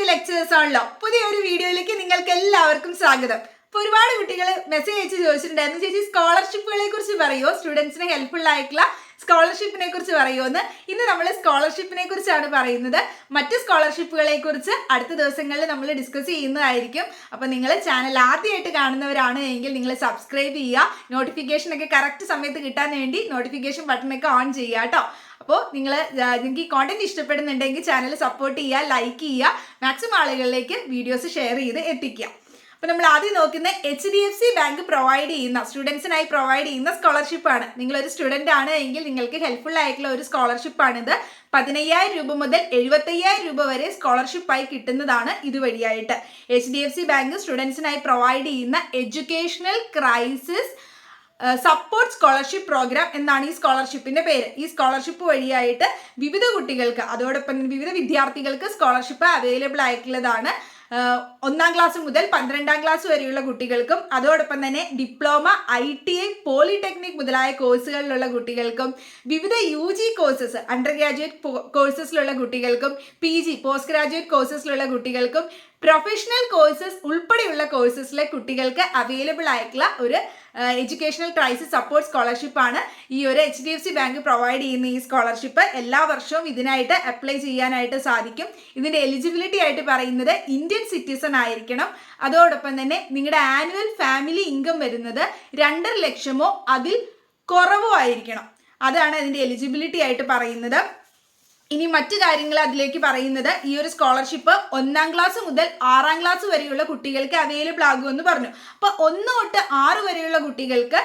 Lectures ആണല്ലോ. പുതിയൊരു വീഡിയോയിലേക്ക് നിങ്ങൾക്ക് എല്ലാവർക്കും സ്വാഗതം. അപ്പോൾ ഒരുപാട് കുട്ടികൾ മെസ്സേജ് അയച്ച് ചോദിച്ചിട്ടുണ്ടായിരുന്നു, ചേച്ചി സ്കോളർഷിപ്പുകളെ കുറിച്ച് പറയുമോ, സ്റ്റുഡൻസിന് ഹെൽപ്ഫുൾ ആയിട്ടുള്ള സ്കോളർഷിപ്പിനെ കുറിച്ച് പറയുമോ എന്ന്. ഇന്ന് നമ്മൾ സ്കോളർഷിപ്പിനെ കുറിച്ചാണ് പറയുന്നത്. മറ്റ് സ്കോളർഷിപ്പുകളെ കുറിച്ച് അടുത്ത ദിവസങ്ങളിൽ നമ്മൾ ഡിസ്കസ് ചെയ്യുന്നതായിരിക്കും. അപ്പോൾ നിങ്ങൾ ചാനൽ ആദ്യമായിട്ട് കാണുന്നവരാണ് എങ്കിൽ നിങ്ങൾ സബ്സ്ക്രൈബ് ചെയ്യുക, നോട്ടിഫിക്കേഷൻ ഒക്കെ കറക്റ്റ് സമയത്ത് കിട്ടാൻ വേണ്ടി നോട്ടിഫിക്കേഷൻ ബട്ടണൊക്കെ ഓൺ ചെയ്യുക കേട്ടോ. അപ്പോൾ നിങ്ങൾക്ക് ഈ കോണ്ടന്റ് ഇഷ്ടപ്പെടുന്നുണ്ടെങ്കിൽ ചാനൽ സപ്പോർട്ട് ചെയ്യുക, ലൈക്ക് ചെയ്യുക, മാക്സിമം ആളുകളിലേക്ക് വീഡിയോസ് ഷെയർ ചെയ്ത് എത്തിക്കുക. അപ്പോൾ നമ്മൾ ആദ്യം നോക്കുന്ന HDFC ബാങ്ക് പ്രൊവൈഡ് ചെയ്യുന്ന സ്റ്റുഡൻസിനായി പ്രൊവൈഡ് ചെയ്യുന്ന സ്കോളർഷിപ്പാണ്. നിങ്ങളൊരു സ്റ്റുഡൻ്റ് ആണ് എങ്കിൽ നിങ്ങൾക്ക് ഹെൽപ്ഫുൾ ആയിട്ടുള്ള ഒരു സ്കോളർഷിപ്പാണിത്. 15,000 രൂപ മുതൽ 75,000 രൂപ വരെ സ്കോളർഷിപ്പായി കിട്ടുന്നതാണ് ഇതുവഴിയായിട്ട്. HDFC ബാങ്ക് സ്റ്റുഡൻസിനായി പ്രൊവൈഡ് ചെയ്യുന്ന educational crisis support scholarship program എന്നാണ് ഈ സ്കോളർഷിപ്പിന്റെ പേര്. ഈ സ്കോളർഷിപ്പ് വഴിയായിട്ട് വിവിധ കുട്ടികൾക്ക്, അതോടൊപ്പം വിവിധ വിദ്യാർത്ഥികൾക്ക് സ്കോളർഷിപ്പ് അവൈലബിൾ ആയിട്ടുള്ളതാണ്. 1ാം ക്ലാസ് മുതൽ 12ാം ക്ലാസ് വരെയുള്ള കുട്ടികൾക്കും, അതോടൊപ്പം തന്നെ ഡിപ്ലോമ, ITI, പോളിടെക്നിക് മുതലായ കോഴ്സുകളിലുള്ള കുട്ടികൾക്കും, വിവിധ UG കോഴ്സസ്, അണ്ടർ ഗ്രാജുവേറ്റ് കോഴ്സസിലുള്ള കുട്ടികൾക്കും, PG പോസ്റ്റ് ഗ്രാജുവേറ്റ് കോഴ്സസിലുള്ള കുട്ടികൾക്കും, പ്രൊഫഷണൽ കോഴ്സസ് ഉൾപ്പെടെയുള്ള കോഴ്സസിലെ കുട്ടികൾക്ക് അവൈലബിൾ ആയിട്ടുള്ള ഒരു എഡ്യൂക്കേഷണൽ ക്രൈസിസ് സപ്പോർട്ട് സ്കോളർഷിപ്പാണ് ഈ ഒരു HDFC ബാങ്ക് പ്രൊവൈഡ് ചെയ്യുന്ന ഈ സ്കോളർഷിപ്പ്. എല്ലാ വർഷവും ഇതിനായിട്ട് അപ്ലൈ ചെയ്യാനായിട്ട് സാധിക്കും. ഇതിൻ്റെ എലിജിബിലിറ്റി ആയിട്ട് പറയുന്നത് ഇന്ത്യൻ സിറ്റിസൺ ആയിരിക്കണം. അതോടൊപ്പം തന്നെ നിങ്ങളുടെ ആനുവൽ ഫാമിലി ഇൻകം വരുന്നത് 2.5 ലക്ഷമോ അതിൽ കുറവോ ആയിരിക്കണം. അതാണ് അതിൻ്റെ എലിജിബിലിറ്റി ആയിട്ട് പറയുന്നത്. ഇനി മറ്റു കാര്യങ്ങൾ അതിലേക്ക് പറയുന്നത്, ഈ ഒരു സ്കോളർഷിപ്പ് 1ാം ക്ലാസ് മുതൽ 6ാം ക്ലാസ് വരെയുള്ള കുട്ടികൾക്ക് അവൈലബിൾ ആകുമെന്ന് പറഞ്ഞു. അപ്പോൾ 1 തൊട്ട് 6 വരെയുള്ള കുട്ടികൾക്ക്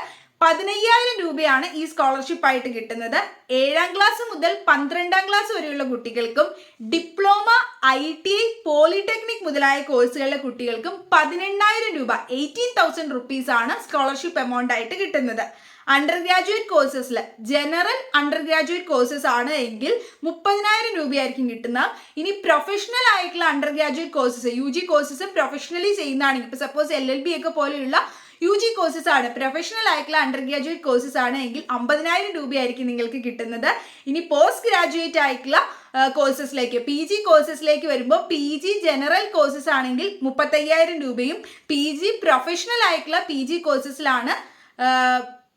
15,000 രൂപയാണ് ഈ സ്കോളർഷിപ്പ് ആയിട്ട് കിട്ടുന്നത്. 7ാം ക്ലാസ് മുതൽ 12ാം ക്ലാസ് വരെയുള്ള കുട്ടികൾക്കും, ഡിപ്ലോമ, ITI, പോളിടെക്നിക് മുതലായ കോഴ്സുകളിലെ കുട്ടികൾക്കും 18,000 രൂപ, 18,000 റുപ്പീസ് ആണ് സ്കോളർഷിപ്പ് എമൗണ്ട് ആയിട്ട് കിട്ടുന്നത്. അണ്ടർ ഗ്രാജുവേറ്റ് കോഴ്സസിൽ, ജനറൽ അണ്ടർ ഗ്രാജുവേറ്റ് കോഴ്സസ് ആണ് എങ്കിൽ 30,000 രൂപയായിരിക്കും കിട്ടുന്നത്. ഇനി പ്രൊഫഷണൽ ആയിട്ടുള്ള undergraduate courses, UG courses professionally ചെയ്യുന്നതാണെങ്കിൽ, ഇപ്പോൾ സപ്പോസ് LLB ഒക്കെ പോലെയുള്ള UG കോഴ്സസ് ആണ്, പ്രൊഫഷണൽ ആയിട്ടുള്ള അണ്ടർ ഗ്രാജുവേറ്റ് കോഴ്സസ് ആണ് എങ്കിൽ 50,000 രൂപയായിരിക്കും നിങ്ങൾക്ക് കിട്ടുന്നത്. ഇനി പോസ്റ്റ് ഗ്രാജുവേറ്റ് ആയിട്ടുള്ള കോഴ്സസിലേക്ക്, PG കോഴ്സസിലേക്ക് വരുമ്പോൾ PG ജനറൽ കോഴ്സസ് ആണെങ്കിൽ 35,000 രൂപയും, PG പ്രൊഫഷണൽ ആയിട്ടുള്ള PG കോഴ്സസിലാണ്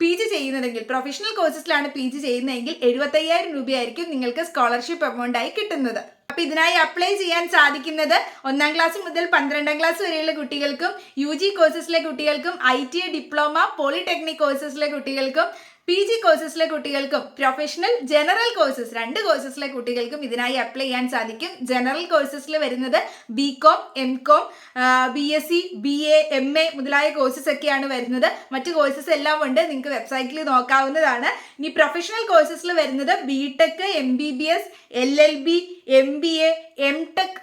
PG ചെയ്യുന്നതെങ്കിൽ, പ്രൊഫഷണൽ കോഴ്സസിലാണ് PG ചെയ്യുന്നതെങ്കിൽ 75,000 രൂപയായിരിക്കും നിങ്ങൾക്ക് സ്കോളർഷിപ്പ് എമൗണ്ട് ആയി കിട്ടുന്നത്. അപ്പോൾ ഇതിനായി അപ്ലൈ ചെയ്യാൻ സാധിക്കുന്നത് 1ാം ക്ലാസ് മുതൽ 12ാം ക്ലാസ് വരെയുള്ള കുട്ടികൾക്കും, UG കോഴ്സസിലെ കുട്ടികൾക്കും, ITI, ഡിപ്ലോമ, പോളിടെക്നിക് കോഴ്സസിലെ കുട്ടികൾക്കും, PG കോഴ്സസിലെ കുട്ടികൾക്കും, പ്രൊഫഷണൽ ജനറൽ കോഴ്സസ് 2 കോഴ്സസിലെ കുട്ടികൾക്കും ഇതിനായി അപ്ലൈ ചെയ്യാൻ സാധിക്കും. ജനറൽ കോഴ്സസിൽ വരുന്നത് BCom, MCom, BSc, BA, MA മുതലായ കോഴ്സസ് ഒക്കെയാണ് വരുന്നത്. മറ്റു കോഴ്സസ് എല്ലാം ഉണ്ട്, നിങ്ങൾക്ക് വെബ്സൈറ്റിൽ നോക്കാവുന്നതാണ്. ഇനി പ്രൊഫഷണൽ കോഴ്സസിൽ വരുന്നത് BTech, MBBS, LLB, MBA, MTech,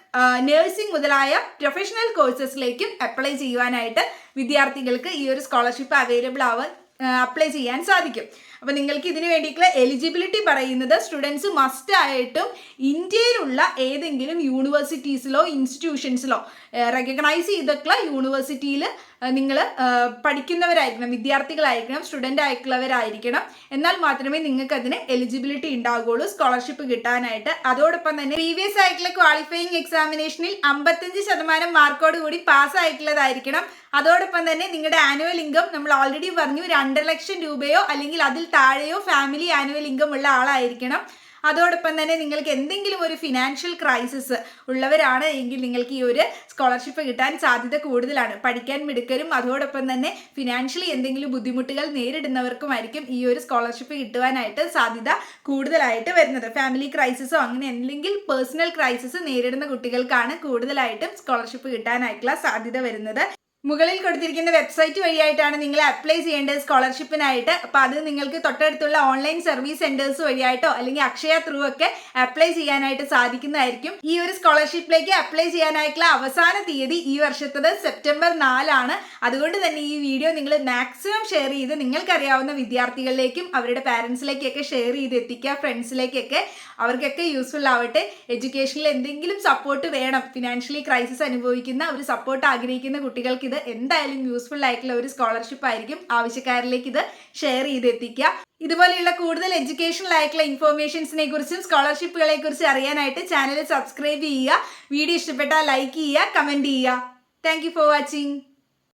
nursing മുതലായ പ്രൊഫഷണൽ കോഴ്സസിലേക്കും അപ്ലൈ ചെയ്യുവാനായിട്ട് വിദ്യാർത്ഥികൾക്ക് ഈ ഒരു സ്കോളർഷിപ്പ് അവൈലബിൾ അപ്ലൈ ചെയ്യാൻ സാധിക്കും. അപ്പോൾ നിങ്ങൾക്ക് ഇതിന് വേണ്ടിയിട്ടുള്ള എലിജിബിലിറ്റി പറയുന്നത്, സ്റ്റുഡൻസ് മസ്റ്റ് ആയിട്ടും ഇന്ത്യയിലുള്ള ഏതെങ്കിലും യൂണിവേഴ്സിറ്റീസിലോ ഇൻസ്റ്റിറ്റ്യൂഷൻസിലോ റെക്കഗ്നൈസ് ചെയ്തിട്ടുള്ള യൂണിവേഴ്സിറ്റിയിൽ നിങ്ങൾ പഠിക്കുന്നവരായിരിക്കണം, വിദ്യാർത്ഥികളായിരിക്കണം, സ്റ്റുഡൻ്റ് ആയിട്ടുള്ളവരായിരിക്കണം. എന്നാൽ മാത്രമേ നിങ്ങൾക്ക് അതിന് എലിജിബിലിറ്റി ഉണ്ടാകുള്ളൂ സ്കോളർഷിപ്പ് കിട്ടാനായിട്ട്. അതോടൊപ്പം തന്നെ പ്രീവിയസ് ആയിട്ടുള്ള ക്വാളിഫയിങ് എക്സാമിനേഷനിൽ 55% മാർക്കോട് കൂടി പാസ്സായിട്ടുള്ളതായിരിക്കണം. അതോടൊപ്പം തന്നെ നിങ്ങളുടെ ആനുവൽ ഇൻകം നമ്മൾ ഓൾറെഡി പറഞ്ഞു 2 ലക്ഷം രൂപയോ അല്ലെങ്കിൽ അതിൽ താഴെയോ ഫാമിലി ആനുവൽ ഇൻകം ഉള്ള ആളായിരിക്കണം. അതോടൊപ്പം തന്നെ നിങ്ങൾക്ക് എന്തെങ്കിലും ഒരു ഫിനാൻഷ്യൽ ക്രൈസിസ് ഉള്ളവരാണ് എങ്കിൽ നിങ്ങൾക്ക് ഈ ഒരു സ്കോളർഷിപ്പ് കിട്ടാൻ സാധ്യത കൂടുതലാണ്. പഠിക്കാൻ മിടുക്കരും അതോടൊപ്പം തന്നെ ഫിനാൻഷ്യലി എന്തെങ്കിലും ബുദ്ധിമുട്ടുകൾ നേരിടുന്നവർക്കുമായിരിക്കും ഈ ഒരു സ്കോളർഷിപ്പ് കിട്ടുവാനായിട്ട് സാധ്യത കൂടുതലായിട്ട് വരുന്നത്. ഫാമിലി ക്രൈസിസോ അങ്ങനെ എന്തെങ്കിലും പേഴ്സണൽ ക്രൈസിസ് നേരിടുന്ന കുട്ടികൾക്കാണ് കൂടുതലായിട്ടും സ്കോളർഷിപ്പ് കിട്ടാനായിട്ടുള്ള സാധ്യത വരുന്നത്. മുകളിൽ കൊടുത്തിരിക്കുന്ന വെബ്സൈറ്റ് വഴിയായിട്ടാണ് നിങ്ങൾ അപ്ലൈ ചെയ്യേണ്ടത് സ്കോളർഷിപ്പിനായിട്ട്. അപ്പോൾ അത് നിങ്ങൾക്ക് തൊട്ടടുത്തുള്ള ഓൺലൈൻ സർവീസ് സെന്റേഴ്സ് വഴിയായിട്ടോ അല്ലെങ്കിൽ അക്ഷയ ത്രൂ ഒക്കെ അപ്ലൈ ചെയ്യാനായിട്ട് സാധിക്കുന്നതായിരിക്കും. ഈ ഒരു സ്കോളർഷിപ്പിലേക്ക് അപ്ലൈ ചെയ്യാനായിട്ടുള്ള അവസാന തീയതി ഈ വർഷത്തത് സെപ്റ്റംബർ 4 ആണ്. അതുകൊണ്ട് തന്നെ ഈ വീഡിയോ നിങ്ങൾ മാക്സിമം ഷെയർ ചെയ്ത് നിങ്ങൾക്കറിയാവുന്ന വിദ്യാർത്ഥികളിലേക്കും അവരുടെ പാരൻസിലേക്കൊക്കെ ഷെയർ ചെയ്ത് എത്തിക്കുക, ഫ്രണ്ട്സിലേക്കൊക്കെ. അവർക്കൊക്കെ യൂസ്ഫുൾ ആവട്ടെ. എഡ്യൂക്കേഷനിൽ എന്തെങ്കിലും സപ്പോർട്ട് വേണം, ഫിനാൻഷ്യലി ക്രൈസിസ് അനുഭവിക്കുന്ന ഒരു സപ്പോർട്ട് ആഗ്രഹിക്കുന്ന കുട്ടികൾക്ക് ഇത് എന്തായാലും യൂസ്ഫുൾ ആയിട്ടുള്ള ഒരു സ്കോളർഷിപ്പ് ആയിരിക്കും. ആവശ്യക്കാരിലേക്ക് ഇത് ഷെയർ ചെയ്തെത്തിക്കുക. ഇതുപോലെയുള്ള കൂടുതൽ എഡ്യൂക്കേഷണൽ ആയിട്ടുള്ള ഇൻഫോർമേഷൻസിനെ കുറിച്ചും സ്കോളർഷിപ്പുകളെ കുറിച്ച് അറിയാനായിട്ട് ചാനൽ സബ്സ്ക്രൈബ് ചെയ്യുക. വീഡിയോ ഇഷ്ടപ്പെട്ടാൽ ലൈക്ക് ചെയ്യുക, കമൻറ്റ് ചെയ്യുക. Thank you for watching.